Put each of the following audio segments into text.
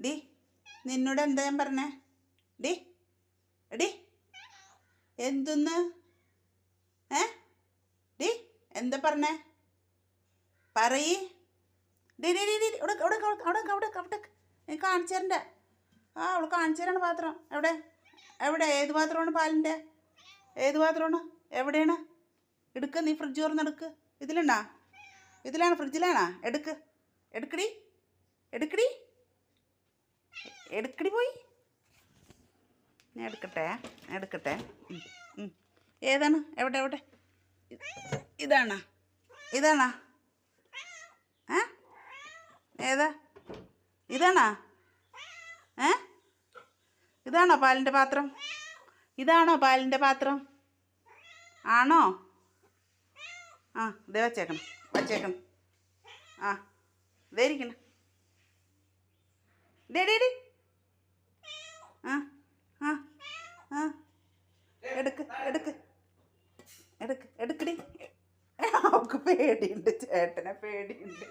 D നിന്നോട് എന്താ ഞാൻ പറഞ്ഞേ? ഡി എടി എന്തൊന്ന് ഡി എന്താ പറഞ്ഞേ? പറയ്. ഡി ഡി ഡി ഡി ഇവിടെ അവിടെ അവിടെ അവിടെ അവിടെ എനിക്ക് കാണിച്ചു തരണ്ട. അവൾ കാണിച്ചു തരാണ് പാത്രം. എവിടെ എവിടെ ഏത് പാത്രമാണ് പാലിൻ്റെ? ഏത് പാത്രമാണ്? എവിടെയാണ്? എടുക്ക്, നീ ഫ്രിഡ്ജ് തുറന്നെടുക്ക്. ഇതിലുണ്ടാ? ഇതിലാണ്, ഫ്രിഡ്ജിലാണോ? എടുക്കടി എടുക്കടി എടുക്കടി പോയി. ഞാൻ എടുക്കട്ടെ. ഏതാണ്? എവിടെ? ഇതാണോ? ഏതാ? ഇതാണോ? ഇതാണോ പാലിൻ്റെ പാത്രം? ഇതാണോ പാലിൻ്റെ പാത്രം? ആണോ? ഇതേ വച്ചേക്കണം. ഇതേ ഇരിക്കണം. ഡേടി എടുക്കടി. അവൾക്ക് പേടിയുണ്ട്, ചേട്ടനെ പേടിയുണ്ട്.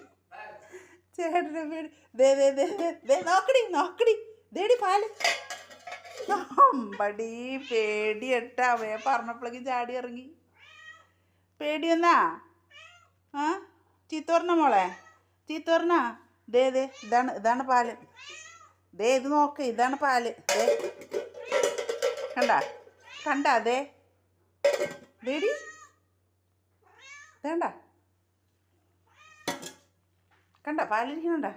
നോക്കടി ദേടി പാല്. അമ്പടി പേടിയട്ടാ. അവയെ പറഞ്ഞപ്പോഴേക്കും ചാടി ഇറങ്ങി. പേടിയൊന്നാ? ചീത്ത പറഞ്ഞ മോളെ? ചീത്ത പറഞ്ഞ? ഇതാണ് പാല്. ഇത് നോക്ക്, ഇതാണ് പാല്. കണ്ടാ ദേടി കണ്ട പാലിരിക്കണണ്ട.